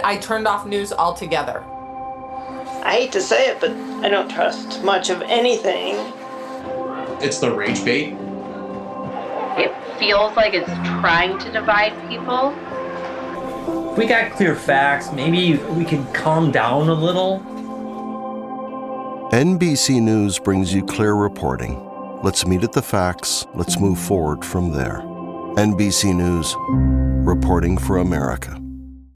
I turned off news altogether. I hate to say it, but I don't trust much of anything. It's the rage bait. It feels like it's trying to divide people. If we got clear facts, maybe we could calm down a little. NBC News brings you clear reporting. Let's meet at the facts. Let's move forward from there. NBC News, reporting for America.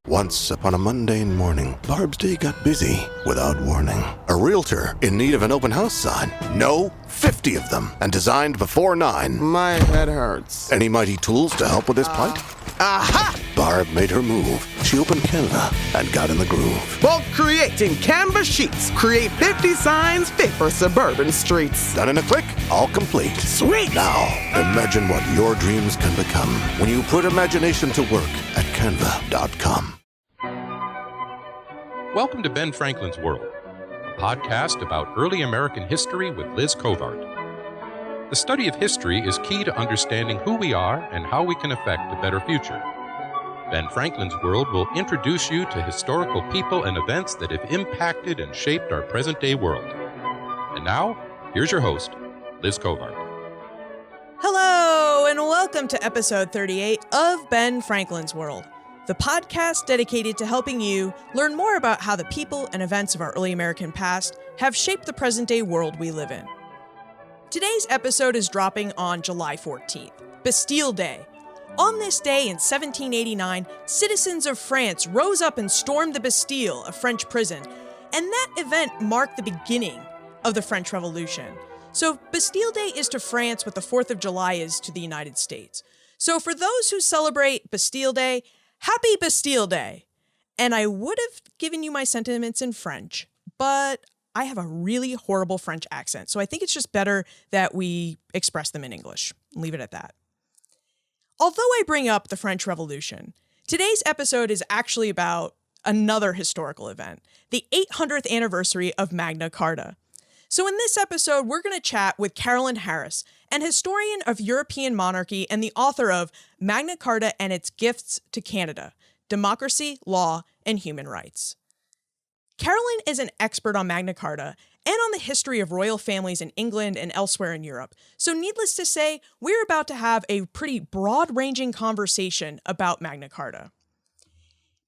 Once upon a mundane morning, Barb's day got busy without warning. A realtor in need of an open house sign. No, 50 of them, and designed before 9. My head hurts. Any mighty tools to help with this plight? Aha! Barb made her move. She opened Canva and got in the groove. Bulk creating Canva sheets. Create 50 signs fit for suburban streets. Done in a click, all complete. Sweet! Now, imagine what your dreams can become when you put imagination to work at canva.com. Welcome to Ben Franklin's World, a podcast about early American history with Liz Covart. The study of history is key to understanding who we are and how we can affect a better future. Ben Franklin's World will introduce you to historical people and events that have impacted and shaped our present-day world. And now, here's your host, Liz Covart. Hello, and welcome to episode 38 of Ben Franklin's World, the podcast dedicated to helping you learn more about how the people and events of our early American past have shaped the present-day world we live in. Today's episode is dropping on July 14th, Bastille Day. On this day in 1789, citizens of France rose up and stormed the Bastille, a French prison, and that event marked the beginning of the French Revolution. So Bastille Day is to France what the 4th of July is to the United States. So for those who celebrate Bastille Day, Happy Bastille Day! And I would have given you my sentiments in French, but I have a really horrible French accent, so I think it's just better that we express them in English. Leave it at that. Although I bring up the French Revolution, today's episode is actually about another historical event, the 800th anniversary of Magna Carta. So in this episode, we're going to chat with Carolyn Harris, an historian of European monarchy and the author of Magna Carta and Its Gifts to Canada, Democracy, Law, and Human Rights. Carolyn is an expert on Magna Carta and on the history of royal families in England and elsewhere in Europe. So needless to say, we're about to have a pretty broad-ranging conversation about Magna Carta.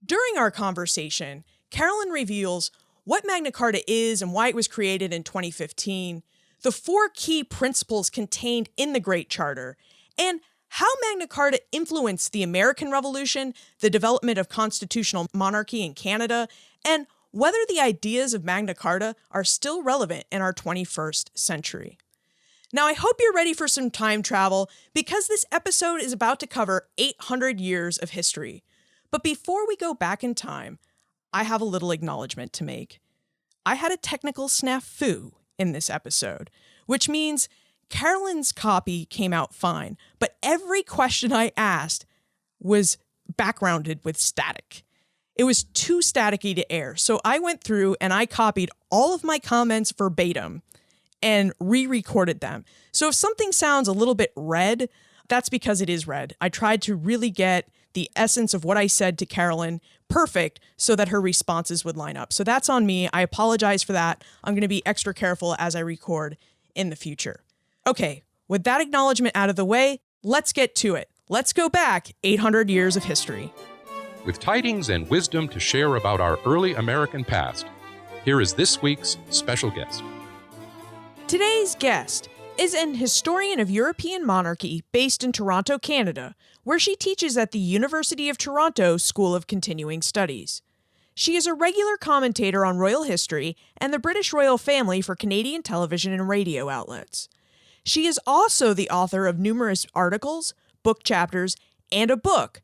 During our conversation, Carolyn reveals what Magna Carta is and why it was created in 2015, the 4 key principles contained in the Great Charter, and how Magna Carta influenced the American Revolution, the development of constitutional monarchy in Canada, and whether the ideas of Magna Carta are still relevant in our 21st century. Now, I hope you're ready for some time travel because this episode is about to cover 800 years of history. But before we go back in time, I have a little acknowledgement to make. I had a technical snafu in this episode, which means Carolyn's copy came out fine, but every question I asked was backgrounded with static. It was too staticky to air, so I went through and I copied all of my comments verbatim and re-recorded them. So if something sounds a little bit red, that's because it is red. I tried to really get the essence of what I said to Carolyn perfect so that her responses would line up. So that's on me. I apologize for that. I'm going to be extra careful as I record in the future. Okay, with that acknowledgement out of the way, let's get to it. Let's go back 800 years of history. With tidings and wisdom to share about our early American past, here is this week's special guest. Today's guest is an historian of European monarchy based in Toronto, Canada, where she teaches at the University of Toronto School of Continuing Studies. She is a regular commentator on royal history and the British royal family for Canadian television and radio outlets. She is also the author of numerous articles, book chapters, and a book,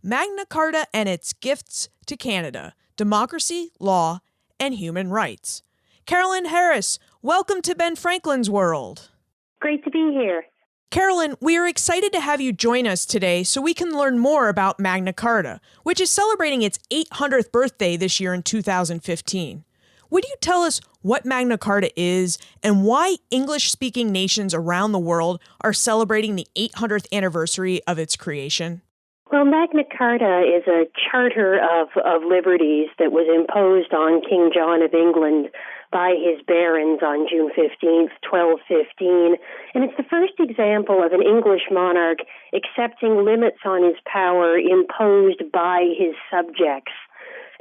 Magna Carta and Its Gifts to Canada, Democracy, Law, and Human Rights. Carolyn Harris, welcome to Ben Franklin's World. Great to be here. Carolyn, we are excited to have you join us today so we can learn more about Magna Carta, which is celebrating its 800th birthday this year in 2015. Would you tell us what Magna Carta is and why English-speaking nations around the world are celebrating the 800th anniversary of its creation? Well, Magna Carta is a charter of liberties that was imposed on King John of England by his barons on June 15th, 1215. And it's the first example of an English monarch accepting limits on his power imposed by his subjects.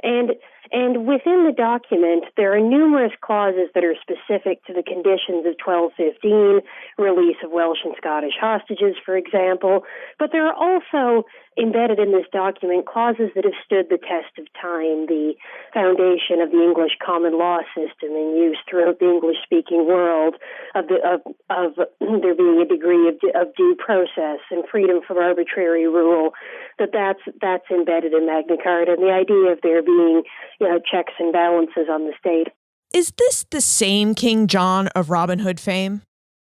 And within the document, there are numerous clauses that are specific to the conditions of 1215, release of Welsh and Scottish hostages, for example. But there are also embedded in this document clauses that have stood the test of time, the foundation of the English common law system in use throughout the English-speaking world, of there being a degree of due process and freedom from arbitrary rule, that's embedded in Magna Carta, and the idea of there being checks and balances on the state. Is this the same King John of Robin Hood fame?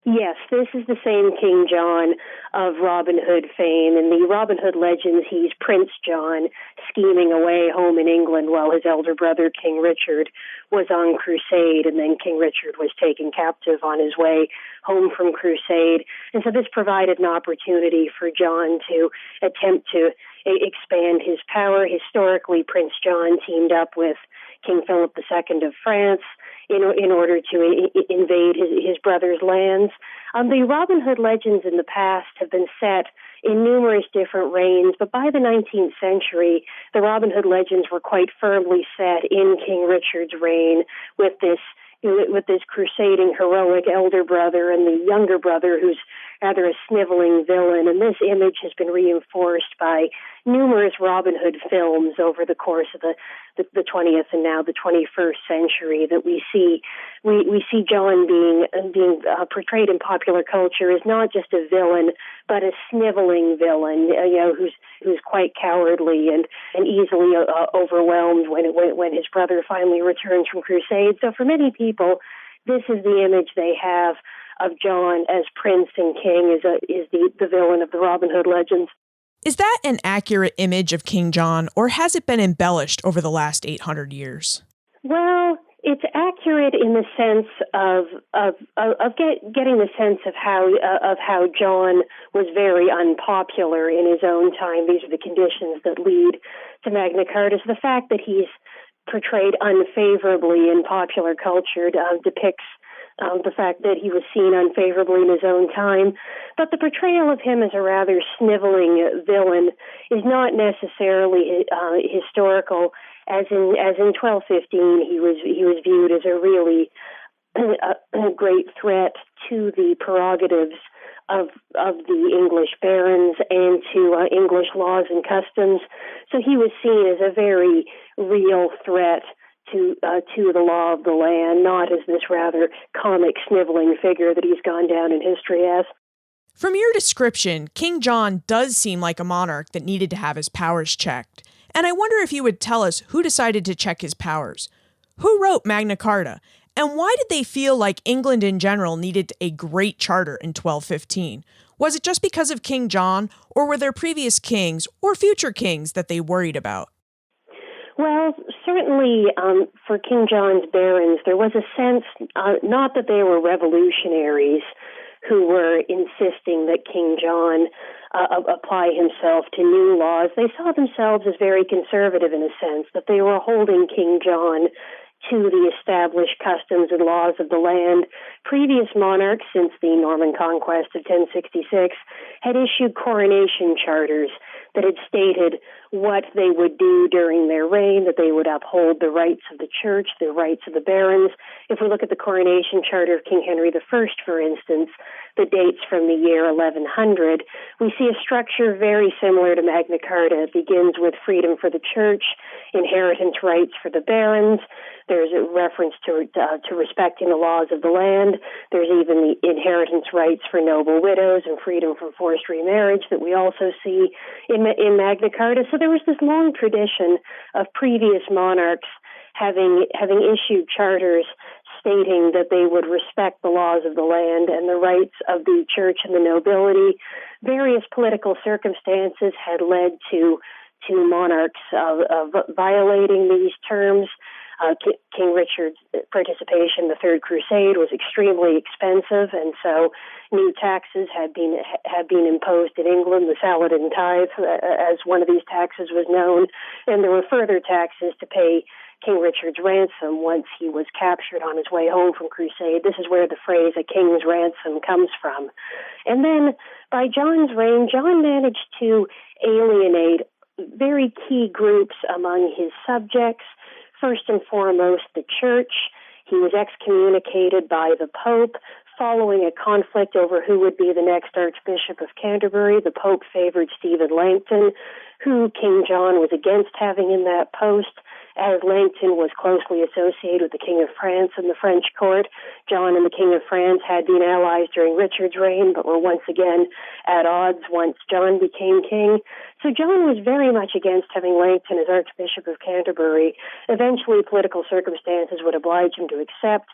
Yes, this is the same King John of Robin Hood fame. In the Robin Hood legends, he's Prince John scheming away home in England while his elder brother, King Richard, was on crusade, and then King Richard was taken captive on his way home from crusade. And so this provided an opportunity for John to attempt to expand his power. Historically, Prince John teamed up with King Philip II of France in order to invade his brother's lands. The Robin Hood legends in the past have been set in numerous different reigns, but by the 19th century, the Robin Hood legends were quite firmly set in King Richard's reign with this crusading heroic elder brother and the younger brother who's rather a sniveling villain. And this image has been reinforced by numerous Robin Hood films over the course of the 20th and now the 21st century that we see John being portrayed in popular culture as not just a villain, but a sniveling villain, who's quite cowardly and easily overwhelmed when his brother finally returns from crusade. So for many people, this is the image they have of John as prince and king, is the villain of the Robin Hood legends. Is that an accurate image of King John, or has it been embellished over the last 800 years? Well, it's accurate in the sense of getting the sense of how John was very unpopular in his own time. These are the conditions that lead to Magna Carta. So the fact that he's portrayed unfavorably in popular culture depicts the fact that he was seen unfavorably in his own time. But the portrayal of him as a rather sniveling villain is not necessarily historical. As in 1215, he was viewed as a really a great threat to the prerogatives of the English barons and to English laws and customs. So he was seen as a very real threat to the law of the land, not as this rather comic, sniveling figure that he's gone down in history as. From your description, King John does seem like a monarch that needed to have his powers checked. And I wonder if you would tell us who decided to check his powers. Who wrote Magna Carta? And why did they feel like England in general needed a great charter in 1215? Was it just because of King John, or were there previous kings or future kings that they worried about? Well, certainly for King John's barons, there was a sense, not that they were revolutionaries who were insisting that King John apply himself to new laws. They saw themselves as very conservative in a sense, that they were holding King John to the established customs and laws of the land. Previous monarchs, since the Norman conquest of 1066, had issued coronation charters that had stated what they would do during their reign, that they would uphold the rights of the church, the rights of the barons. If we look at the coronation charter of King Henry I, for instance, the dates from the year 1100, we see a structure very similar to Magna Carta. It begins with freedom for the church, inheritance rights for the barons. There's a reference to respecting the laws of the land. There's even the inheritance rights for noble widows and freedom from forced remarriage that we also see in Magna Carta. So there was this long tradition of previous monarchs having issued charters stating that they would respect the laws of the land and the rights of the church and the nobility. Various political circumstances had led to monarchs of violating these terms. King Richard's participation in the Third Crusade was extremely expensive, and so new taxes had been imposed in England. The Saladin tithe, as one of these taxes was known, and there were further taxes to pay King Richard's ransom once he was captured on his way home from crusade. This is where the phrase "a king's ransom" comes from. And then by John's reign, John managed to alienate very key groups among his subjects. First and foremost, the church. He was excommunicated by the Pope following a conflict over who would be the next Archbishop of Canterbury. The Pope favored Stephen Langton, who King John was against having in that post, as Langton was closely associated with the King of France and the French court. John and the King of France had been allies during Richard's reign, but were once again at odds once John became king. So John was very much against having Langton as Archbishop of Canterbury. Eventually, political circumstances would oblige him to accept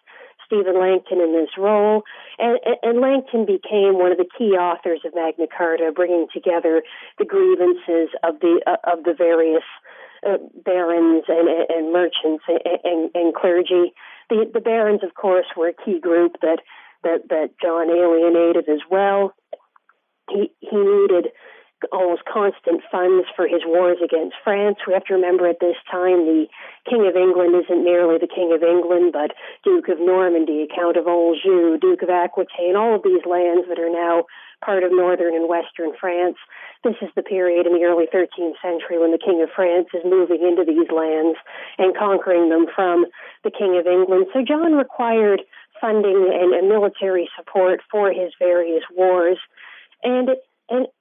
Stephen Langton in this role, and Langton became one of the key authors of Magna Carta, bringing together the grievances of the various barons and merchants and clergy. The barons, of course, were a key group that John alienated as well. He needed almost constant funds for his wars against France. We have to remember at this time the King of England isn't merely the King of England, but Duke of Normandy, Count of Anjou, Duke of Aquitaine, all of these lands that are now part of northern and western France. This is the period in the early 13th century when the King of France is moving into these lands and conquering them from the King of England. So John required funding and military support for his various wars. And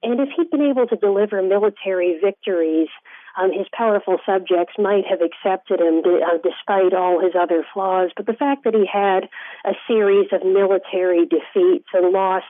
if he'd been able to deliver military victories, his powerful subjects might have accepted him despite all his other flaws. But the fact that he had a series of military defeats and lost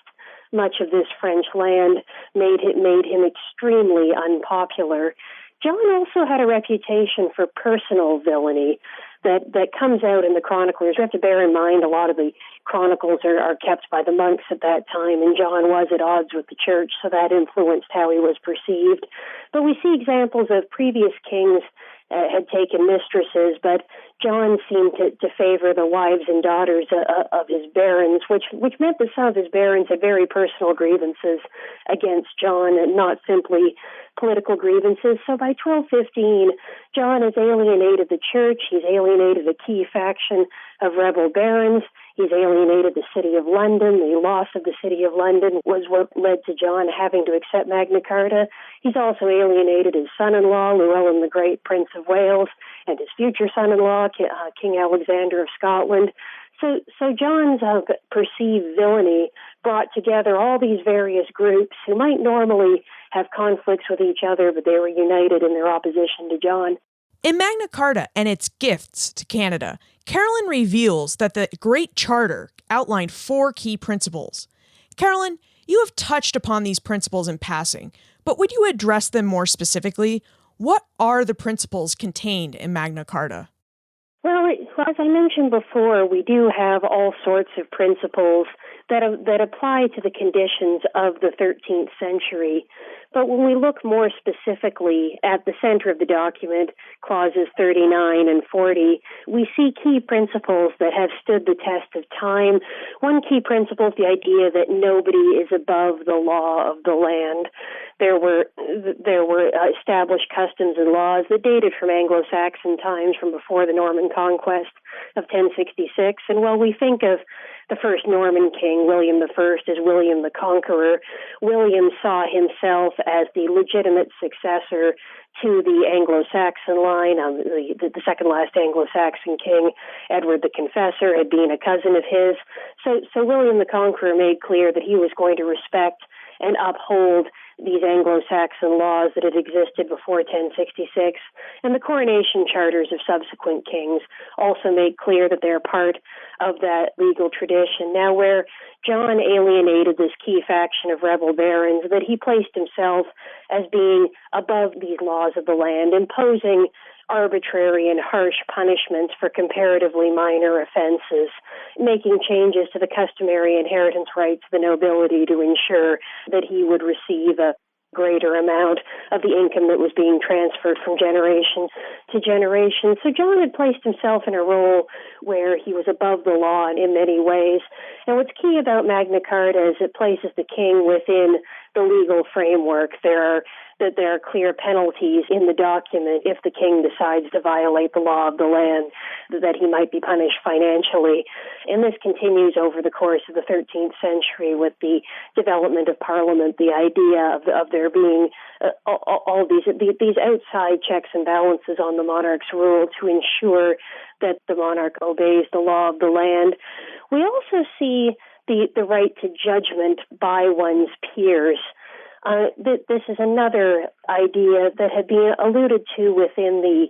much of this French land made him extremely unpopular. John also had a reputation for personal villainy that comes out in the chroniclers. We have to bear in mind a lot of the chronicles are kept by the monks at that time, and John was at odds with the church, so that influenced how he was perceived. But we see examples of previous kings had taken mistresses, but John seemed to favor the wives and daughters of his barons, which meant that some of his barons had very personal grievances against John and not simply political grievances. So by 1215, John has alienated the church, he's alienated a key faction of rebel barons, he's alienated the city of London. The loss of the city of London was what led to John having to accept Magna Carta. He's also alienated his son-in-law, Llewellyn the Great, Prince of Wales, and his future son-in-law, King Alexander of Scotland. So John's perceived villainy brought together all these various groups who might normally have conflicts with each other, but they were united in their opposition to John. In Magna Carta and its gifts to Canada, Carolyn reveals that the Great Charter outlined 4 key principles. Carolyn, you have touched upon these principles in passing, but would you address them more specifically? What are the principles contained in Magna Carta? Well, as I mentioned before, we do have all sorts of principles that apply to the conditions of the 13th century. But when we look more specifically at the center of the document, clauses 39 and 40, we see key principles that have stood the test of time. One key principle is the idea that nobody is above the law of the land. There were established customs and laws that dated from Anglo-Saxon times, from before the Norman conquest of 1066. And while we think of the first Norman king, William I, as William the Conqueror, William saw himself as the legitimate successor to the Anglo-Saxon line. The second last Anglo-Saxon king, Edward the Confessor, had been a cousin of his. So William the Conqueror made clear that he was going to respect and uphold these Anglo-Saxon laws that had existed before 1066. And the coronation charters of subsequent kings also made clear that they're part of that legal tradition. Now, where John alienated this key faction of rebel barons, that he placed himself as being above these laws of the land, imposing arbitrary and harsh punishments for comparatively minor offenses, making changes to the customary inheritance rights of the nobility to ensure that he would receive a greater amount of the income that was being transferred from generation to generation. So John had placed himself in a role where he was above the law in many ways. And what's key about Magna Carta is it places the king within the legal framework. There are clear penalties in the document if the king decides to violate the law of the land, that he might be punished financially. And this continues over the course of the 13th century with the development of Parliament, the idea of there being all these outside checks and balances on the monarch's rule to ensure that the monarch obeys the law of the land. We also see the right to judgment by one's peers. This is another idea that had been alluded to within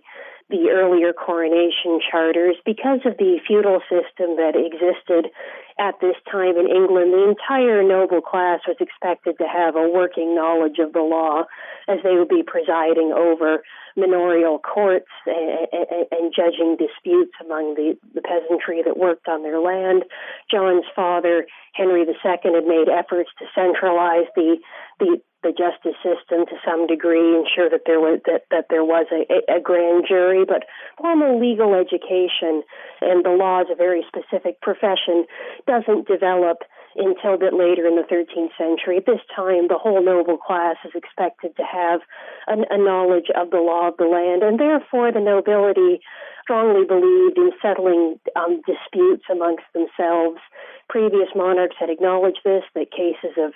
the earlier coronation charters. Because of the feudal system that existed at this time in England, the entire noble class was expected to have a working knowledge of the law, as they would be presiding over manorial courts and judging disputes among the peasantry that worked on their land. John's father, Henry II, had made efforts to centralize the justice system to some degree, ensure that there was a grand jury, but formal legal education and the law is a very specific profession doesn't develop until a bit later in the 13th century. At this time, the whole noble class is expected to have a knowledge of the law of the land, and therefore the nobility strongly believed in settling disputes amongst themselves. Previous monarchs had acknowledged this, that cases of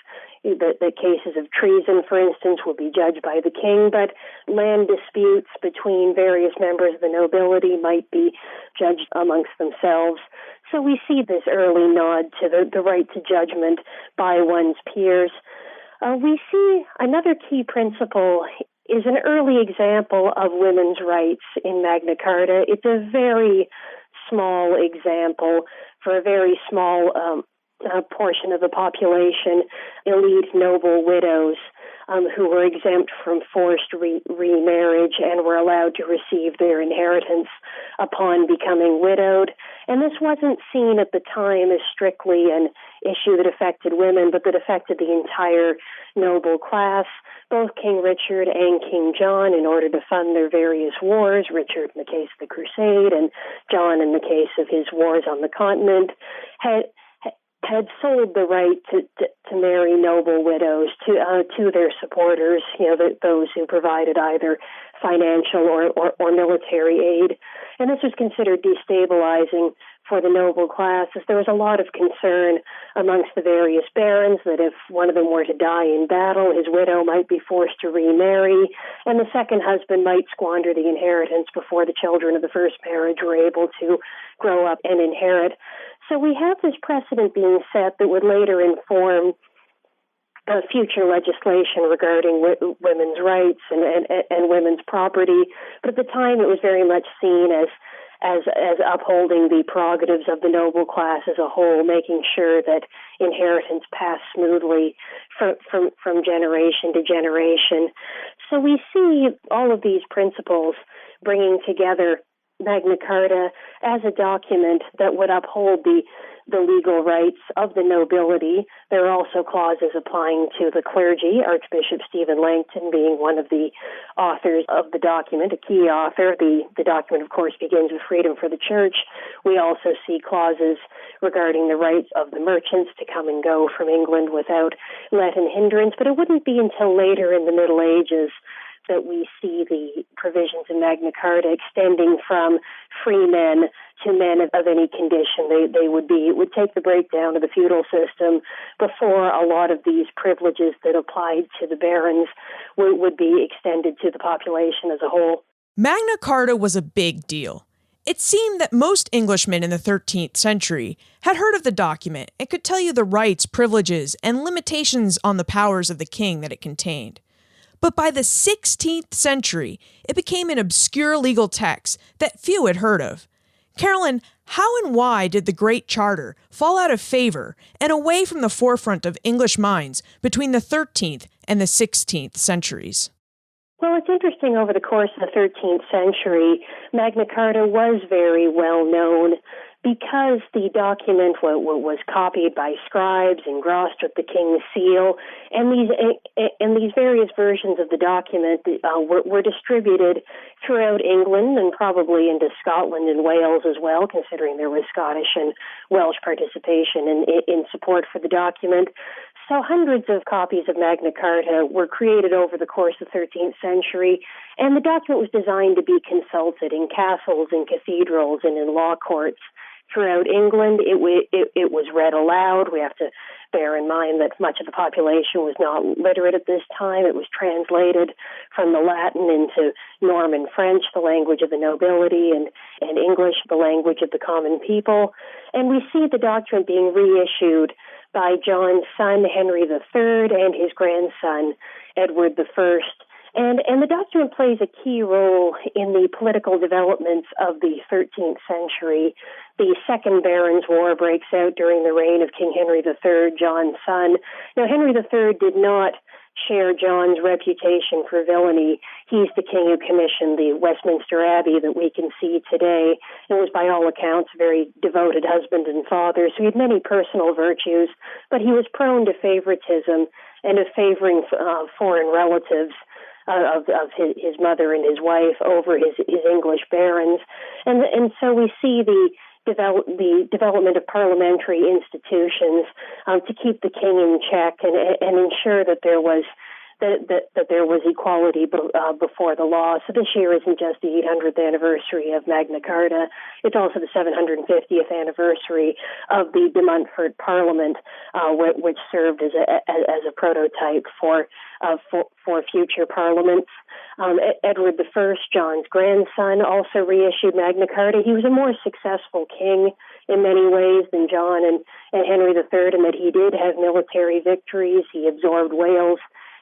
treason, for instance, will be judged by the king, but land disputes between various members of the nobility might be judged amongst themselves. So we see this early nod to the right to judgment by one's peers. We see another key principle is an early example of women's rights in Magna Carta. It's a very small example for a very small portion of the population, elite noble widows who were exempt from forced remarriage and were allowed to receive their inheritance upon becoming widowed. And this wasn't seen at the time as strictly an issue that affected women, but that affected the entire noble class. Both King Richard and King John, in order to fund their various wars, Richard in the case of the Crusade and John in the case of his wars on the continent, had sold the right to marry noble widows to their supporters, those who provided either financial or military aid. And this was considered destabilizing for the noble class, as there was a lot of concern amongst the various barons that if one of them were to die in battle, his widow might be forced to remarry, and the second husband might squander the inheritance before the children of the first marriage were able to grow up and inherit. So we have this precedent being set that would later inform future legislation regarding women's rights and women's property. But at the time, it was very much seen as upholding the prerogatives of the noble class as a whole, making sure that inheritance passed smoothly from generation to generation. So we see all of these principles bringing together Magna Carta as a document that would uphold the legal rights of the nobility. There are also clauses applying to the clergy, Archbishop Stephen Langton being one of the authors of the document, a key author. The document, of course, begins with freedom for the church. We also see clauses regarding the rights of the merchants to come and go from England without let and hindrance, but it wouldn't be until later in the Middle Ages that we see the provisions in Magna Carta extending from free men to men of any condition they would be. It would take the breakdown of the feudal system before a lot of these privileges that applied to the barons would be extended to the population as a whole. Magna Carta was a big deal. It seemed that most Englishmen in the 13th century had heard of the document and could tell you the rights, privileges, and limitations on the powers of the king that it contained. But by the 16th century, it became an obscure legal text that few had heard of. Carolyn, how and why did the Great Charter fall out of favor and away from the forefront of English minds between the 13th and the 16th centuries? Well, it's interesting, over the course of the 13th century, Magna Carta was very well known because the document was copied by scribes, engrossed with the king's seal, and these various versions of the document were distributed throughout England and probably into Scotland and Wales as well, considering there was Scottish and Welsh participation in support for the document. So hundreds of copies of Magna Carta were created over the course of the 13th century, and the document was designed to be consulted in castles, in cathedrals, and in law courts throughout England. It was read aloud. We have to bear in mind that much of the population was not literate at this time. It was translated from the Latin into Norman French, the language of the nobility, and English, the language of the common people. And we see the document being reissued by John's son, Henry III, and his grandson, Edward I. And the document plays a key role in the political developments of the 13th century. The Second Barons' War breaks out during the reign of King Henry III, John's son. Now, Henry III did not share John's reputation for villainy. He's the king who commissioned the Westminster Abbey that we can see today, and was by all accounts a very devoted husband and father. So he had many personal virtues, but he was prone to favoritism and of favoring foreign relatives of his mother and his wife over his English barons. And so we see the development of parliamentary institutions to keep the king in check and ensure that there was that there was equality before the law. So this year isn't just the 800th anniversary of Magna Carta; it's also the 750th anniversary of the de Montfort Parliament, which served as a prototype for future parliaments. Edward I, John's grandson, also reissued Magna Carta. He was a more successful king in many ways than John and Henry III, in that he did have military victories. He absorbed Wales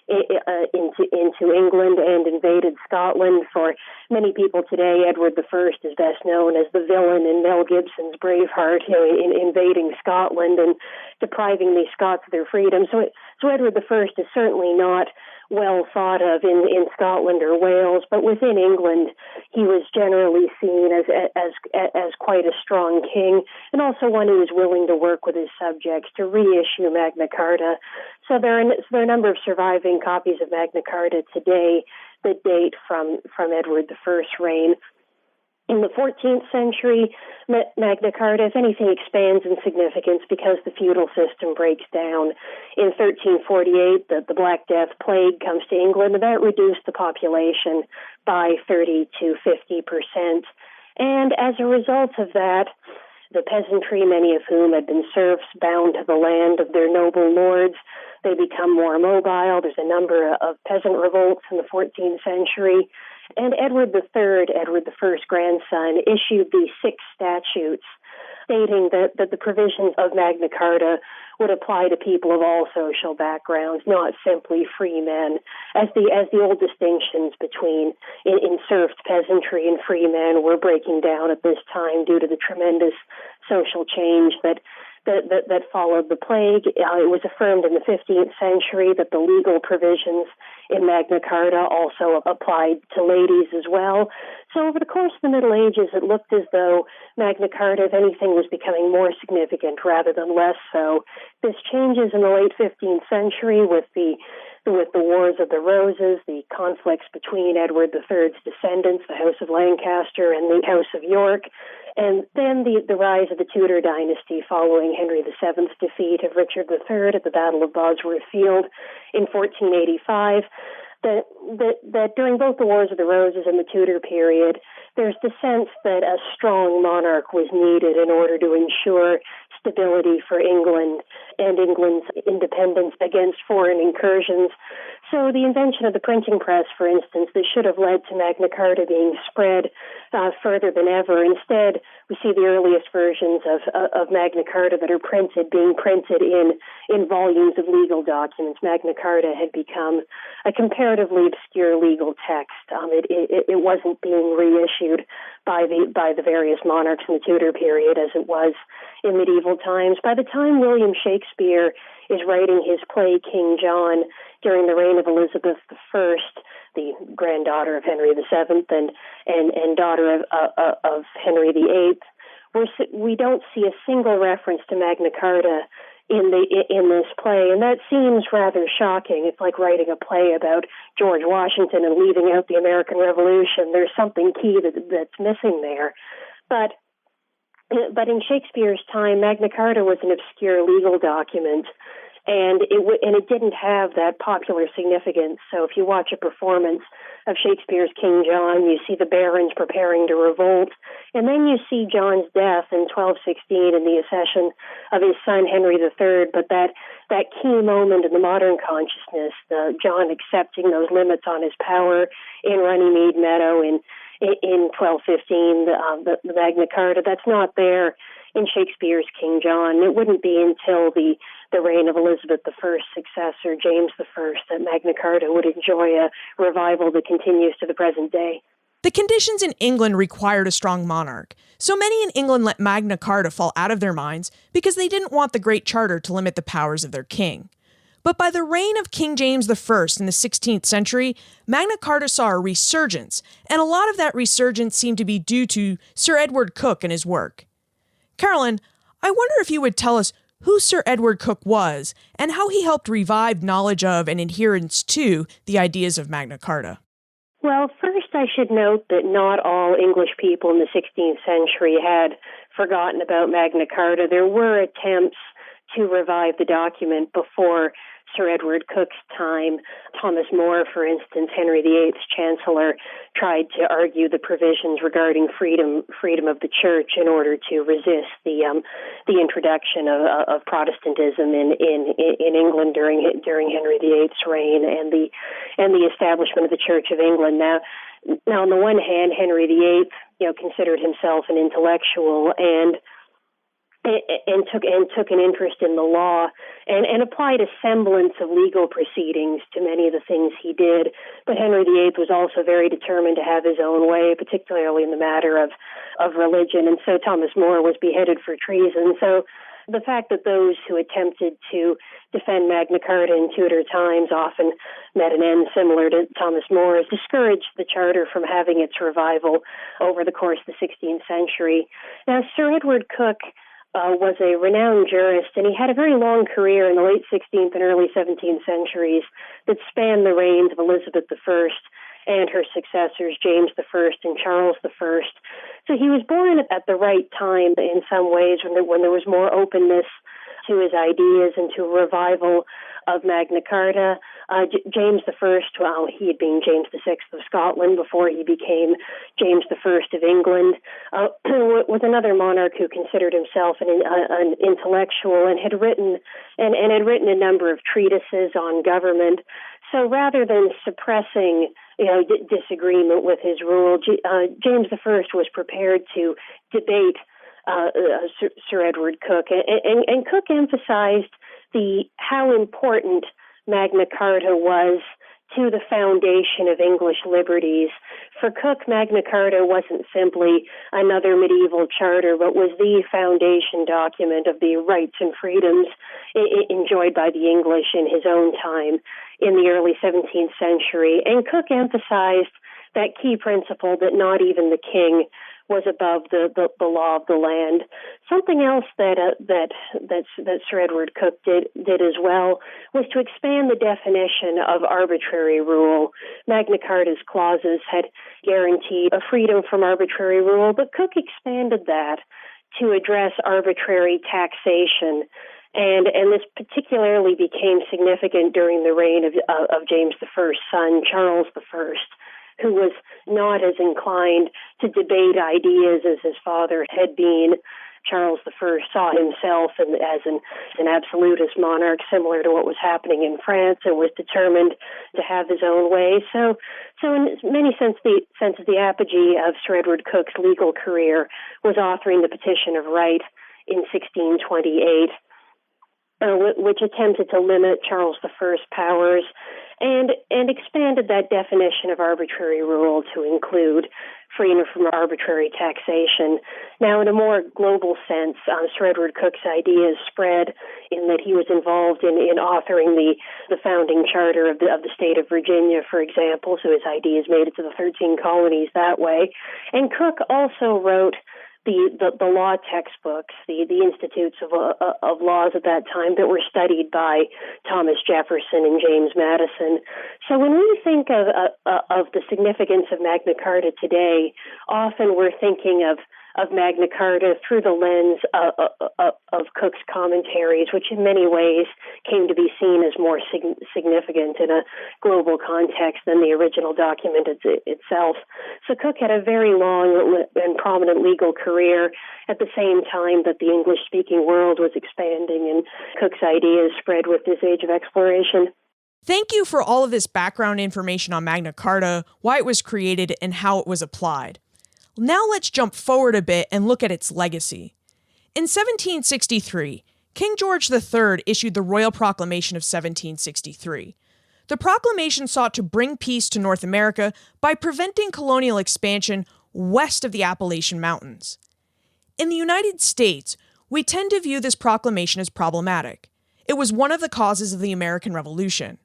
into England and invaded Scotland. For many people today, Edward I is best known as the villain in Mel Gibson's Braveheart, in invading Scotland and depriving the Scots of their freedom. So Edward I is certainly not well thought of in Scotland or Wales, but within England, he was generally seen as quite a strong king, and also one who was willing to work with his subjects to reissue Magna Carta. So there are a number of surviving copies of Magna Carta today that date from Edward I's reign. In the 14th century, Magna Carta, if anything, expands in significance because the feudal system breaks down. In 1348, the Black Death plague comes to England, and that reduced the population by 30 to 50%. And as a result of that, the peasantry, many of whom had been serfs bound to the land of their noble lords, they become more mobile. There's a number of peasant revolts in the 14th century. And Edward III, Edward I's grandson, issued the 6 statutes stating that the provisions of Magna Carta would apply to people of all social backgrounds, not simply free men, as the old distinctions between in serfs, peasantry, and free men were breaking down at this time due to the tremendous social change that followed the plague. It was affirmed in the 15th century that the legal provisions in Magna Carta also applied to ladies as well. So over the course of the Middle Ages, it looked as though Magna Carta, if anything, was becoming more significant rather than less so. This changes in the late 15th century with the Wars of the Roses, the conflicts between Edward III's descendants, the House of Lancaster and the House of York, and then the rise of the Tudor dynasty following Henry VII's defeat of Richard III at the Battle of Bosworth Field in 1485. That during both the Wars of the Roses and the Tudor period, there's the sense that a strong monarch was needed in order to ensure stability for England and England's independence against foreign incursions. So the invention of the printing press, for instance, that should have led to Magna Carta being spread further than ever. Instead, we see the earliest versions of Magna Carta that are being printed in volumes of legal documents. Magna Carta had become a comparatively obscure legal text. It wasn't being reissued by the various monarchs in the Tudor period as it was in medieval times. By the time William Shakespeare is writing his play King John during the reign of Elizabeth I, the granddaughter of Henry VII and daughter of Henry VIII, we don't see a single reference to Magna Carta in this play, and that seems rather shocking. It's like writing a play about George Washington and leaving out the American Revolution. There's something key that's missing there. But in Shakespeare's time, Magna Carta was an obscure legal document, and it didn't have that popular significance. So if you watch a performance of Shakespeare's King John, you see the barons preparing to revolt, and then you see John's death in 1216 and the accession of his son Henry III. But that key moment in the modern consciousness, John accepting those limits on his power in Runnymede Meadow in 1215, the Magna Carta, that's not there in Shakespeare's King John. It wouldn't be until the reign of Elizabeth I's successor, James I, that Magna Carta would enjoy a revival that continues to the present day. The conditions in England required a strong monarch, so many in England let Magna Carta fall out of their minds because they didn't want the Great Charter to limit the powers of their king. But by the reign of King James I in the 16th century, Magna Carta saw a resurgence, and a lot of that resurgence seemed to be due to Sir Edward Coke and his work. Carolyn, I wonder if you would tell us who Sir Edward Coke was and how he helped revive knowledge of and adherence to the ideas of Magna Carta. Well, first I should note that not all English people in the 16th century had forgotten about Magna Carta. There were attempts to revive the document before Sir Edward Coke's time. Thomas More, for instance, Henry VIII's chancellor, tried to argue the provisions regarding freedom of the church in order to resist the introduction of Protestantism in England during Henry VIII's reign and the establishment of the Church of England. Now, on the one hand, Henry VIII, considered himself an intellectual and took an interest in the law and applied a semblance of legal proceedings to many of the things he did. But Henry VIII was also very determined to have his own way, particularly in the matter of religion. And so Thomas More was beheaded for treason. So the fact that those who attempted to defend Magna Carta in Tudor times often met an end similar to Thomas More's discouraged the Charter from having its revival over the course of the 16th century. Now, Sir Edward Coke was a renowned jurist, and he had a very long career in the late 16th and early 17th centuries that spanned the reigns of Elizabeth I and her successors, James I and Charles I. So he was born at the right time in some ways when there was more openness to his ideas and to a revival of Magna Carta. James I, he had been James VI of Scotland before he became James I of England, was another monarch who considered himself an intellectual and had written a number of treatises on government. So rather than suppressing disagreement with his rule, James I was prepared to debate Sir Edward Coke, and Coke emphasized how important Magna Carta was to the foundation of English liberties. For Coke, Magna Carta wasn't simply another medieval charter, but was the foundation document of the rights and freedoms enjoyed by the English in his own time in the early 17th century. And Coke emphasized that key principle that not even the king was above the law of the land. Something else that Sir Edward Coke did as well was to expand the definition of arbitrary rule. Magna Carta's clauses had guaranteed a freedom from arbitrary rule, but Coke expanded that to address arbitrary taxation. And this particularly became significant during the reign of James I's son, Charles I, who was not as inclined to debate ideas as his father had been. Charles I saw himself as an absolutist monarch, similar to what was happening in France, and was determined to have his own way. So in many senses, the apogee of Sir Edward Coke's legal career was authoring the Petition of Right in 1628, which attempted to limit Charles I's powers and expanded that definition of arbitrary rule to include freedom from arbitrary taxation. Now, in a more global sense, Sir Edward Coke's ideas spread in that he was involved in authoring the founding charter of the state of Virginia, for example, so his ideas made it to the 13 colonies that way. And Coke also wrote the law textbooks, the institutes of laws at that time that were studied by Thomas Jefferson and James Madison. So when we think of the significance of Magna Carta today, often we're thinking of Magna Carta through the lens of Cook's commentaries, which in many ways came to be seen as more significant in a global context than the original document itself. So Cook had a very long and prominent legal career at the same time that the English-speaking world was expanding and Cook's ideas spread with this age of exploration. Thank you for all of this background information on Magna Carta, why it was created, and how it was applied. Now let's jump forward a bit and look at its legacy. In 1763, King George III issued the Royal Proclamation of 1763. The proclamation sought to bring peace to North America by preventing colonial expansion west of the Appalachian Mountains. In the United States, we tend to view this proclamation as problematic. It was one of the causes of the American Revolution.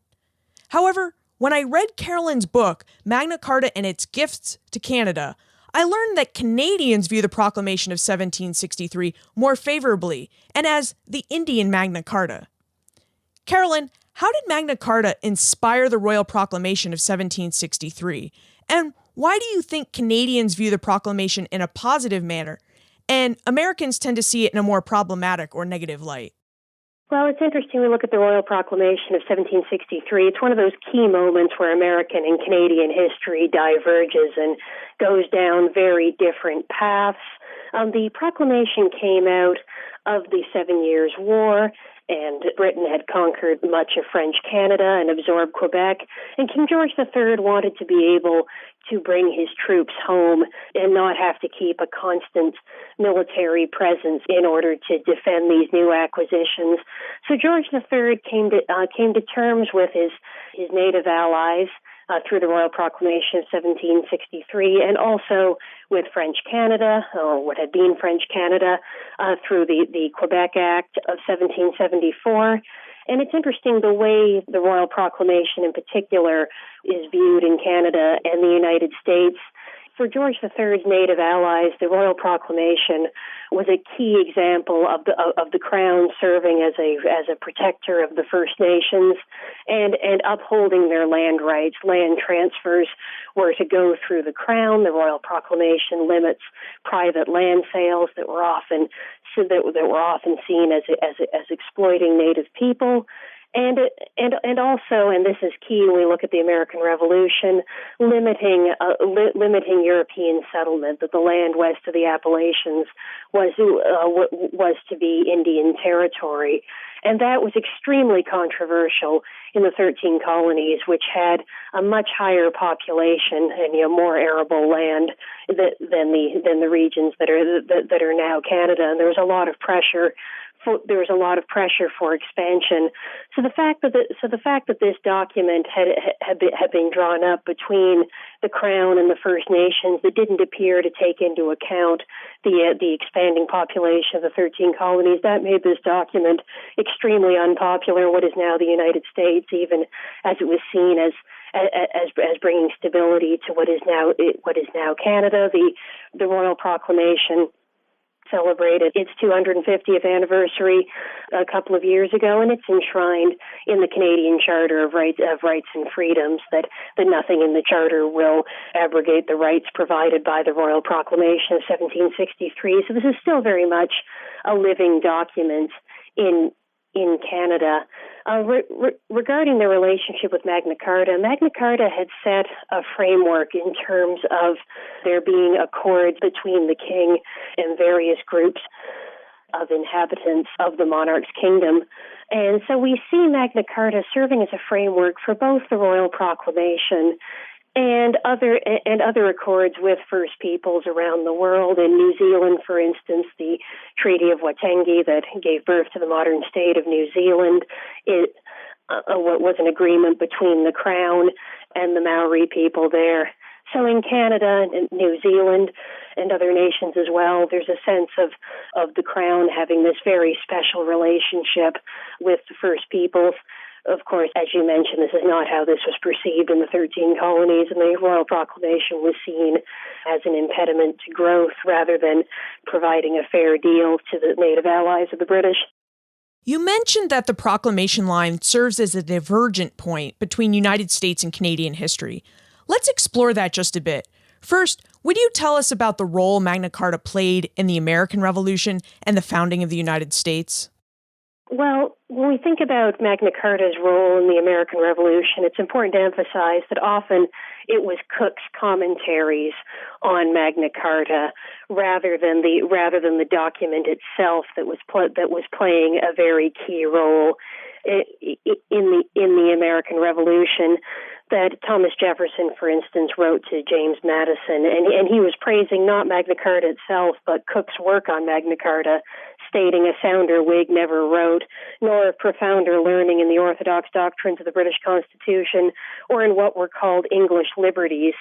However, when I read Carolyn's book, Magna Carta and Its Gifts to Canada, I learned that Canadians view the Proclamation of 1763 more favorably and as the Indian Magna Carta. Carolyn, how did Magna Carta inspire the Royal Proclamation of 1763? And why do you think Canadians view the proclamation in a positive manner, and Americans tend to see it in a more problematic or negative light? Well, it's interesting. We look at the Royal Proclamation of 1763. It's one of those key moments where American and Canadian history diverges and goes down very different paths. The proclamation came out of the 7 Years' War, and Britain had conquered much of French Canada and absorbed Quebec. And King George III wanted to be able to bring his troops home and not have to keep a constant military presence in order to defend these new acquisitions. So George III came to terms with his native allies through the Royal Proclamation of 1763, and also with French Canada, or what had been French Canada, through the Quebec Act of 1774. And it's interesting the way the Royal Proclamation in particular is viewed in Canada and the United States. For George III's native allies, the Royal Proclamation was a key example of the Crown serving as a protector of the First Nations and upholding their land rights. Land transfers were to go through the Crown. The Royal Proclamation limits private land sales that were often seen as exploiting Native people. And also, and this is key when we look at the American Revolution, limiting European settlement, that the land west of the Appalachians was to be Indian territory. And that was extremely controversial in the 13 colonies, which had a much higher population and more arable land than the regions that are now Canada. And there was a lot of pressure. There was a lot of pressure for expansion. So the fact that this document had been drawn up between the Crown and the First Nations that didn't appear to take into account the expanding population of the 13 colonies, that made this document extremely unpopular in what is now the United States, even as it was seen as bringing stability to what is now Canada. The Royal Proclamation celebrated its 250th anniversary a couple of years ago, and it's enshrined in the Canadian Charter of Rights and Freedoms that nothing in the Charter will abrogate the rights provided by the Royal Proclamation of 1763. So this is still very much a living document in Canada. Regarding the relationship with Magna Carta had set a framework in terms of there being accords between the king and various groups of inhabitants of the monarch's kingdom. And so we see Magna Carta serving as a framework for both the Royal Proclamation and other accords with First Peoples around the world. In New Zealand, for instance, the Treaty of Waitangi that gave birth to the modern state of New Zealand, what was an agreement between the Crown and the Maori people there. So in Canada and New Zealand and other nations as well, there's a sense of the Crown having this very special relationship with the First Peoples. Of course, as you mentioned, this is not how this was perceived in the 13 colonies, and the Royal Proclamation was seen as an impediment to growth rather than providing a fair deal to the native allies of the British. You mentioned that the proclamation line serves as a divergent point between United States and Canadian history. Let's explore that just a bit. First, would you tell us about the role Magna Carta played in the American Revolution and the founding of the United States? Well, when we think about Magna Carta's role in the American Revolution, it's important to emphasize that often it was Cook's commentaries on Magna Carta rather than the document itself that was playing a very key role in the American Revolution. That Thomas Jefferson, for instance, wrote to James Madison, and he was praising not Magna Carta itself, but Cook's work on Magna Carta, stating a sounder Whig never wrote, nor of profounder learning in the orthodox doctrines of the British Constitution, or in what were called English liberties.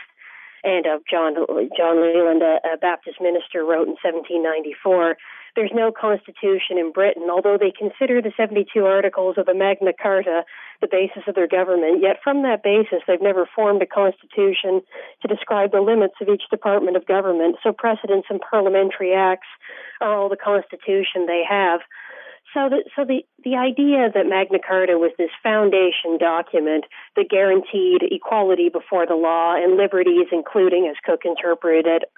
And of John Leland, a Baptist minister, wrote in 1794, "There's no constitution in Britain, although they consider the 72 articles of the Magna Carta the basis of their government, yet from that basis they've never formed a constitution to describe the limits of each department of government, so precedents and parliamentary acts are all the constitution they have." So the idea that Magna Carta was this foundation document that guaranteed equality before the law and liberties, including, as Cook interpreted it,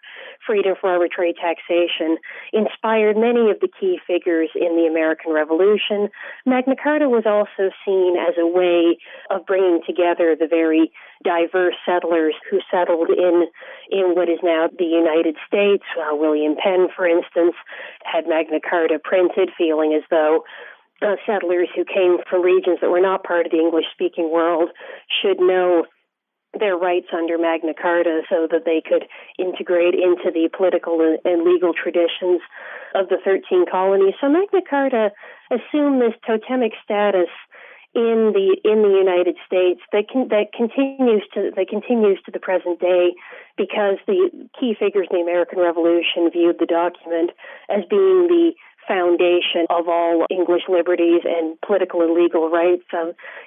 freedom from arbitrary taxation, inspired many of the key figures in the American Revolution. Magna Carta was also seen as a way of bringing together the very diverse settlers who settled in what is now the United States. William Penn, for instance, had Magna Carta printed, feeling as though settlers who came from regions that were not part of the English-speaking world should know their rights under Magna Carta so that they could integrate into the political and legal traditions of the 13 colonies. So Magna Carta assumed this totemic status in the United States that continues to the present day, because the key figures in the American Revolution viewed the document as being the foundation of all English liberties and political and legal rights,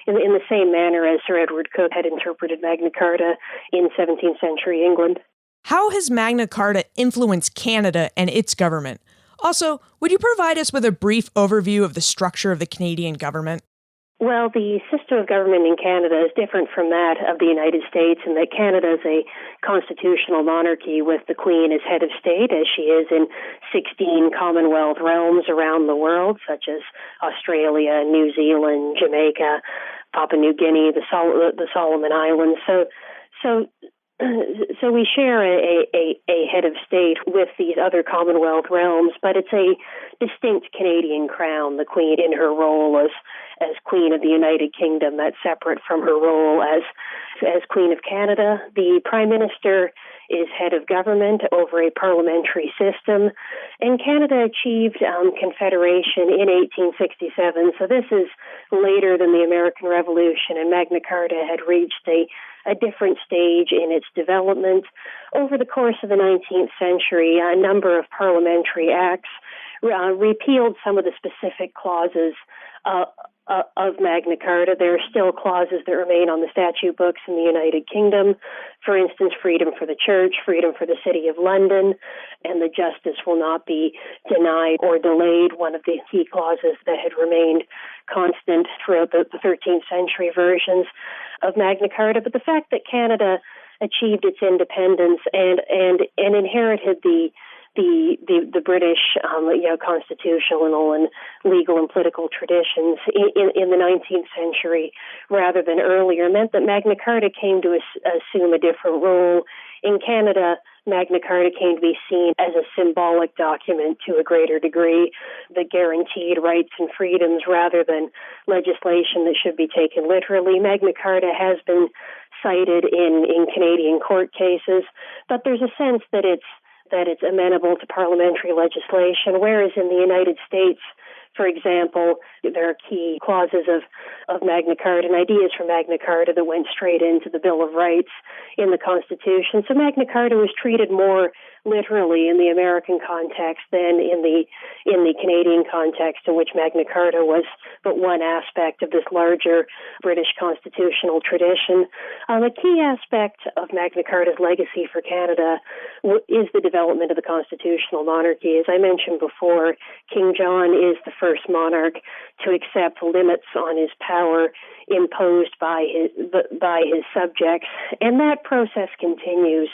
in the same manner as Sir Edward Coke had interpreted Magna Carta in 17th century England. How has Magna Carta influenced Canada and its government? Also, would you provide us with a brief overview of the structure of the Canadian government? Well, the system of government in Canada is different from that of the United States in that Canada is a constitutional monarchy with the Queen as head of state, as she is in 16 Commonwealth realms around the world, such as Australia, New Zealand, Jamaica, Papua New Guinea, the Solomon Islands. So we share a head of state with these other Commonwealth realms, but it's a distinct Canadian crown, the Queen in her role as Queen of the United Kingdom. That's separate from her role as Queen of Canada. The Prime Minister is head of government over a parliamentary system, and Canada achieved confederation in 1867. So this is later than the American Revolution, and Magna Carta had reached a different stage in its development. Over the course of the 19th century, a number of parliamentary acts repealed some of the specific clauses of Magna Carta. There are still clauses that remain on the statute books in the United Kingdom. For instance, freedom for the church, freedom for the City of London, and the justice will not be denied or delayed, one of the key clauses that had remained constant throughout the 13th century versions of Magna Carta. But the fact that Canada achieved its independence and inherited the British, constitutional and legal and political traditions in the 19th century rather than earlier meant that Magna Carta came to assume a different role. In Canada, Magna Carta came to be seen as a symbolic document to a greater degree that guaranteed rights and freedoms rather than legislation that should be taken literally. Magna Carta has been cited in Canadian court cases, but there's a sense that it's amenable to parliamentary legislation, whereas in the United States, For example, there are key clauses of Magna Carta and ideas from Magna Carta that went straight into the Bill of Rights in the Constitution. So Magna Carta was treated more literally in the American context than in the Canadian context, in which Magna Carta was but one aspect of this larger British constitutional tradition. A key aspect of Magna Carta's legacy for Canada is the development of the constitutional monarchy. As I mentioned before, King John is the first monarch to accept limits on his power imposed by his subjects, and that process continues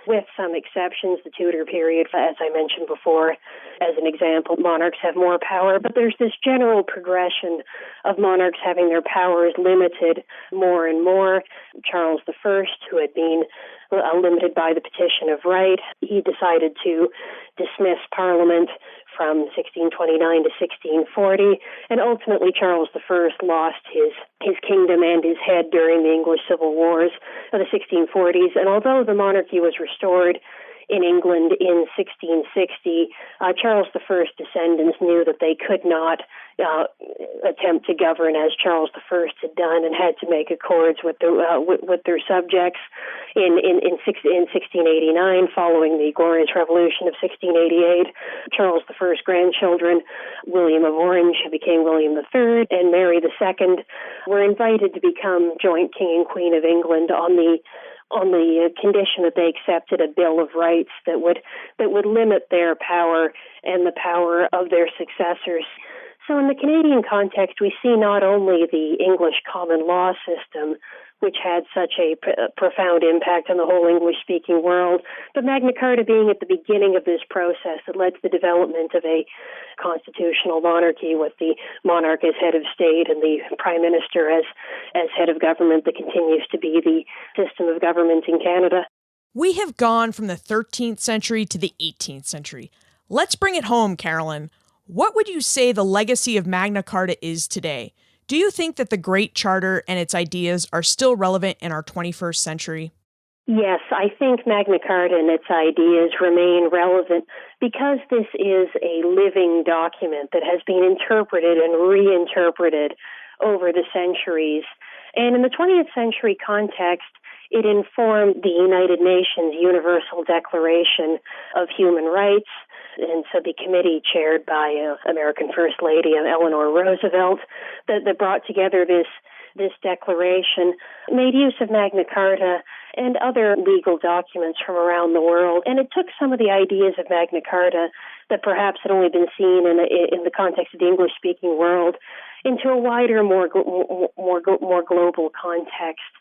with some exceptions. The Tudor period, as I mentioned before, as an example, monarchs have more power, but there's this general progression of monarchs having their powers limited more and more. Charles I, who had been limited by the Petition of Right, he decided to dismiss Parliament from 1629 to 1640, and ultimately Charles I lost his kingdom and his head during the English Civil Wars of the 1640s. And although the monarchy was restored in England in 1660, Charles I's descendants knew that they could not attempt to govern as Charles I had done, and had to make accords with their subjects. In 1689, following the Glorious Revolution of 1688, Charles I's grandchildren, William of Orange, who became William III, and Mary II, were invited to become joint King and Queen of England on the condition that they accepted a Bill of Rights that would limit their power and the power of their successors. So in the Canadian context, we see not only the English common law system, which had such a profound impact on the whole English-speaking world, but Magna Carta being at the beginning of this process that led to the development of a constitutional monarchy with the monarch as head of state and the prime minister as head of government that continues to be the system of government in Canada. We have gone from the 13th century to the 18th century. Let's bring it home, Carolyn. What would you say the legacy of Magna Carta is today? Do you think that the Great Charter and its ideas are still relevant in our 21st century? Yes, I think Magna Carta and its ideas remain relevant because this is a living document that has been interpreted and reinterpreted over the centuries. And in the 20th century context, it informed the United Nations Universal Declaration of Human Rights. And so the committee chaired by American First Lady Eleanor Roosevelt that brought together this declaration, made use of Magna Carta and other legal documents from around the world. And it took some of the ideas of Magna Carta that perhaps had only been seen in the context of the English-speaking world into a wider, more global context.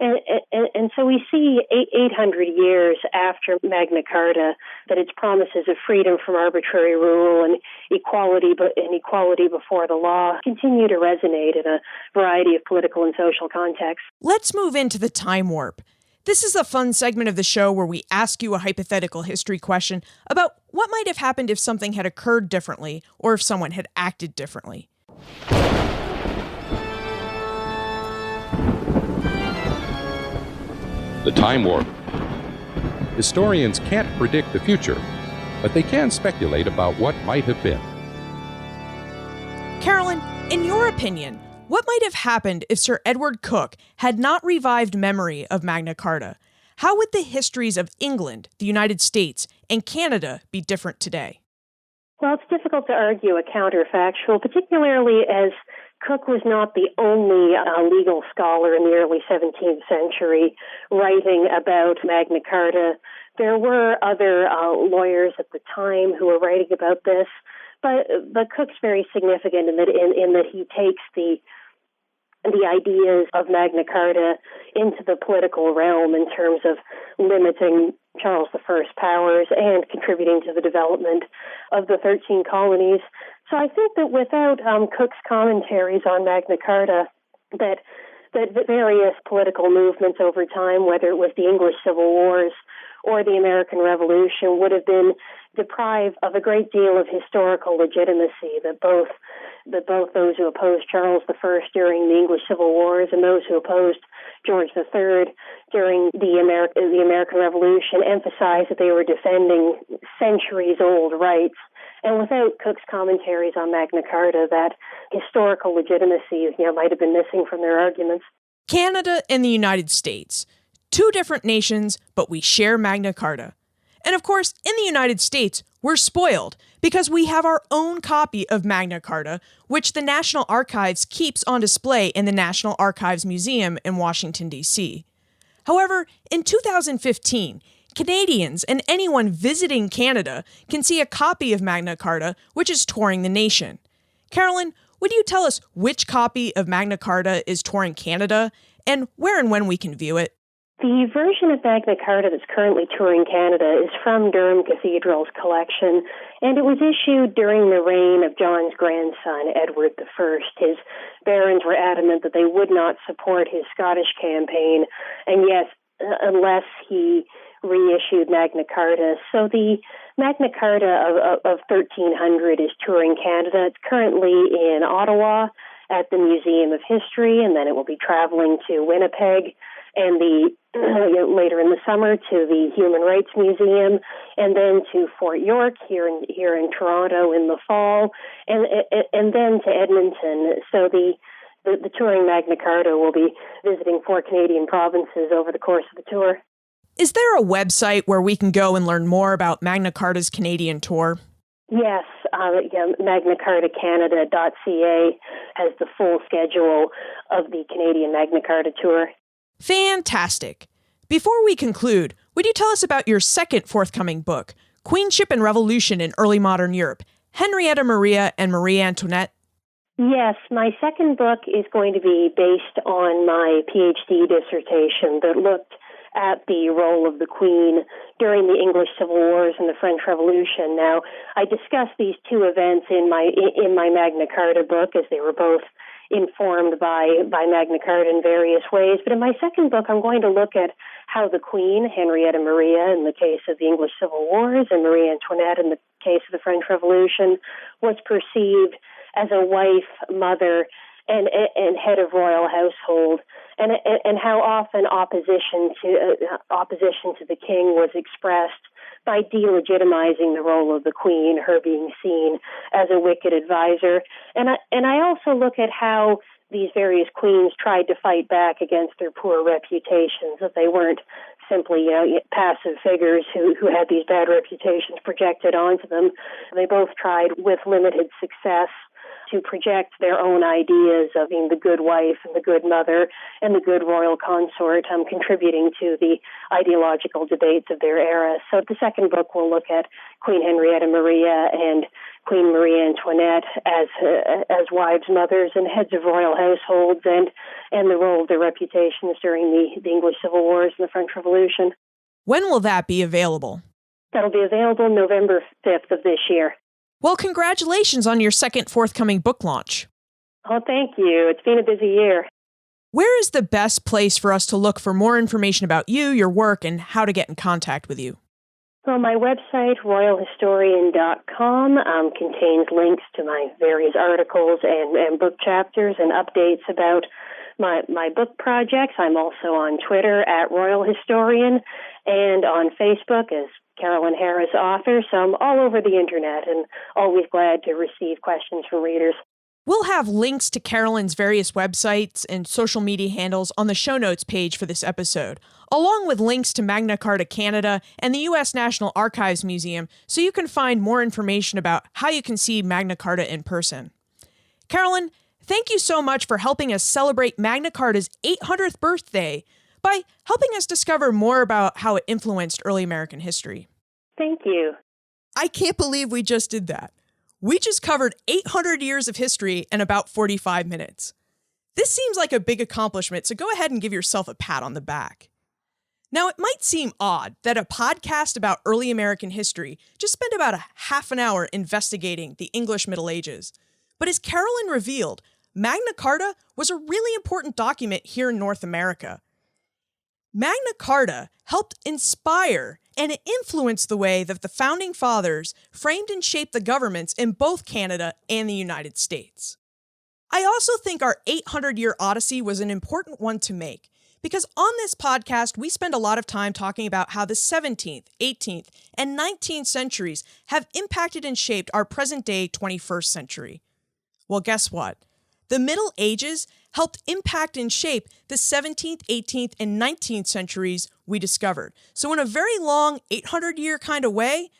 And so we see 800 years after Magna Carta that its promises of freedom from arbitrary rule and equality before the law continue to resonate in a variety of political and social contexts. Let's move into the time warp. This is a fun segment of the show where we ask you a hypothetical history question about what might have happened if something had occurred differently or if someone had acted differently. The time warp. Historians can't predict the future, but they can speculate about what might have been. Carolyn, in your opinion, what might have happened if Sir Edward Coke had not revived memory of Magna Carta? How would the histories of England, the United States, and Canada be different today? Well, it's difficult to argue a counterfactual, particularly as Coke was not the only legal scholar in the early 17th century writing about Magna Carta. There were other lawyers at the time who were writing about this, but Coke's very significant in that he takes the ideas of Magna Carta into the political realm in terms of limiting Charles I's powers and contributing to the development of the 13 colonies. So I think that without Coke's commentaries on Magna Carta, that various political movements over time, whether it was the English Civil Wars or the American Revolution, would have been deprived of a great deal of historical legitimacy, that both those who opposed Charles I during the English Civil Wars and those who opposed George III during the American Revolution emphasized that they were defending centuries-old rights And without Cook's commentaries on Magna Carta, that historical legitimacy, might have been missing from their arguments. Canada and the United States. Two different nations, but we share Magna Carta. And of course, in the United States, we're spoiled because we have our own copy of Magna Carta, which the National Archives keeps on display in the National Archives Museum in Washington, D.C. However, in 2015, Canadians and anyone visiting Canada can see a copy of Magna Carta, which is touring the nation. Carolyn, would you tell us which copy of Magna Carta is touring Canada and where and when we can view it? The version of Magna Carta that's currently touring Canada is from Durham Cathedral's collection, and it was issued during the reign of John's grandson, Edward I. His barons were adamant that they would not support his Scottish campaign, and yes, unless he reissued Magna Carta. So the Magna Carta of 1300 is touring Canada. It's currently in Ottawa at the Museum of History, and then it will be traveling to Winnipeg and later in the summer to the Human Rights Museum, and then to Fort York here in Toronto in the fall, and then to Edmonton. So the touring Magna Carta will be visiting 4 Canadian provinces over the course of the tour. Is there a website where we can go and learn more about Magna Carta's Canadian tour? Yes, magnacartacanada.ca has the full schedule of the Canadian Magna Carta tour. Fantastic. Before we conclude, would you tell us about your second forthcoming book, Queenship and Revolution in Early Modern Europe, Henrietta Maria and Marie Antoinette? Yes, my second book is going to be based on my PhD dissertation that looked at the role of the Queen during the English Civil Wars and the French Revolution. Now, I discussed these two events in my Magna Carta book, as they were both informed by Magna Carta in various ways. But in my second book, I'm going to look at how the Queen, Henrietta Maria, in the case of the English Civil Wars, and Marie Antoinette in the case of the French Revolution, was perceived as a wife, mother, and head of royal household, and how often opposition to the king was expressed by delegitimizing the role of the Queen, her being seen as a wicked advisor. And I also look at how these various queens tried to fight back against their poor reputations, that they weren't simply passive figures who had these bad reputations projected onto them. They both tried with limited success to project their own ideas of being the good wife and the good mother and the good royal consort, contributing to the ideological debates of their era. So the second book will look at Queen Henrietta Maria and Queen Marie Antoinette as wives, mothers, and heads of royal households, and the role of their reputations during the English Civil Wars and the French Revolution. When will that be available? That'll be available November 5th of this year. Well, congratulations on your second forthcoming book launch. Oh, thank you. It's been a busy year. Where is the best place for us to look for more information about you, your work, and how to get in contact with you? Well, my website, royalhistorian.com, contains links to my various articles and book chapters and updates about my book projects. I'm also on Twitter at Royal Historian and on Facebook as Carolyn Harris Author. So I'm all over the internet and always glad to receive questions from readers. We'll have links to Carolyn's various websites and social media handles on the show notes page for this episode, along with links to Magna Carta Canada and the U.S. National Archives Museum, so you can find more information about how you can see Magna Carta in person. Carolyn, thank you so much for helping us celebrate Magna Carta's 800th birthday by helping us discover more about how it influenced early American history. Thank you. I can't believe we just did that. We just covered 800 years of history in about 45 minutes. This seems like a big accomplishment, so go ahead and give yourself a pat on the back. Now, it might seem odd that a podcast about early American history just spent about a half an hour investigating the English Middle Ages. But as Carolyn revealed, Magna Carta was a really important document here in North America. Magna Carta helped inspire and influence the way that the Founding Fathers framed and shaped the governments in both Canada and the United States. I also think our 800-year odyssey was an important one to make, Because on this podcast, we spend a lot of time talking about how the 17th, 18th, and 19th centuries have impacted and shaped our present-day 21st century. Well, guess what? The Middle Ages helped impact and shape the 17th, 18th, and 19th centuries we discovered. So in a very long 800-year kind of way,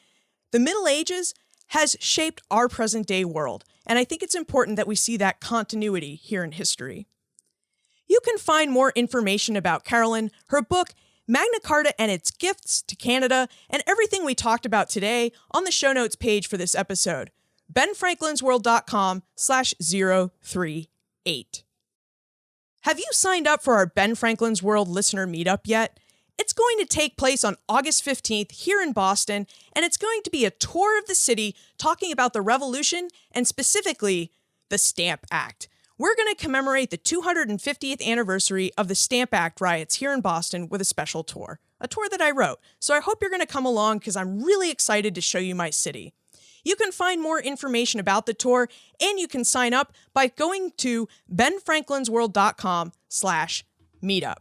the Middle Ages has shaped our present-day world. And I think it's important that we see that continuity here in history. You can find more information about Carolyn, her book, Magna Carta and Its Gifts to Canada, and everything we talked about today on the show notes page for this episode, benfranklinsworld.com/038. Have you signed up for our Ben Franklin's World listener meetup yet? It's going to take place on August 15th here in Boston, and it's going to be a tour of the city talking about the Revolution and specifically the Stamp Act. We're going to commemorate the 250th anniversary of the Stamp Act riots here in Boston with a special tour, a tour that I wrote. So I hope you're going to come along because I'm really excited to show you my city. You can find more information about the tour and you can sign up by going to benfranklinsworld.com/meetup.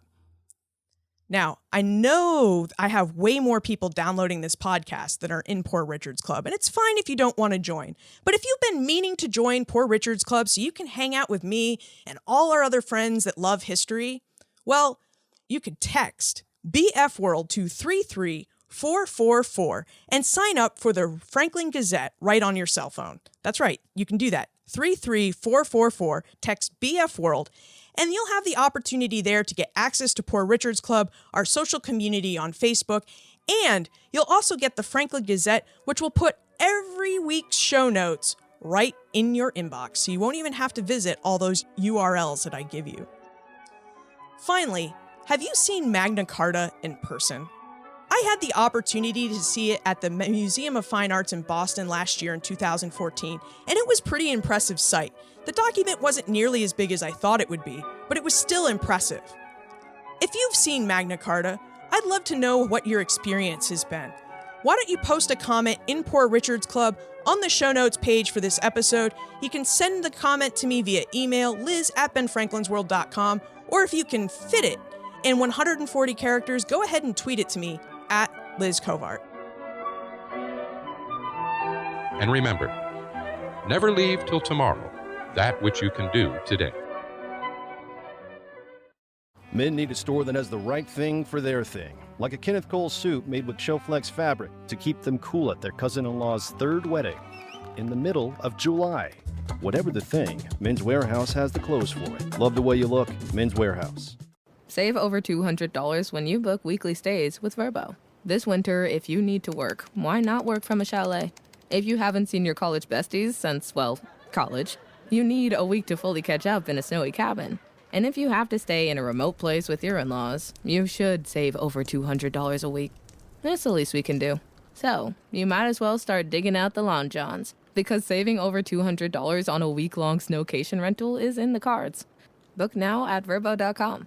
Now, I know I have way more people downloading this podcast than are in Poor Richard's Club, and it's fine if you don't want to join. But if you've been meaning to join Poor Richard's Club so you can hang out with me and all our other friends that love history, well, you could text BF World to 33444 and sign up for the Franklin Gazette right on your cell phone. That's right, you can do that. 33444, text BF World, and you'll have the opportunity there to get access to Poor Richard's Club, our social community on Facebook, and you'll also get the Franklin Gazette, which will put every week's show notes right in your inbox, so you won't even have to visit all those URLs that I give you. Finally, have you seen Magna Carta in person? I had the opportunity to see it at the Museum of Fine Arts in Boston last year in 2014, and it was a pretty impressive sight. The document wasn't nearly as big as I thought it would be, but it was still impressive. If you've seen Magna Carta, I'd love to know what your experience has been. Why don't you post a comment in Poor Richard's Club on the show notes page for this episode? You can send the comment to me via email, liz@benfranklinsworld.com, or if you can fit it in 140 characters, go ahead and tweet it to me at Liz Covart. And remember, never leave till tomorrow that which you can do today. Men need a store that has the right thing for their thing, like a Kenneth Cole suit made with Showflex fabric to keep them cool at their cousin-in-law's third wedding in the middle of July. Whatever the thing, Men's Warehouse has the clothes for it. Love the way you look, Men's Warehouse. Save over $200 when you book weekly stays with Vrbo. This winter, if you need to work, why not work from a chalet? If you haven't seen your college besties since, well, college, you need a week to fully catch up in a snowy cabin. And if you have to stay in a remote place with your in-laws, you should save over $200 a week. That's the least we can do. So, you might as well start digging out the Long Johns, because saving over $200 on a week-long snowcation rental is in the cards. Book now at Vrbo.com.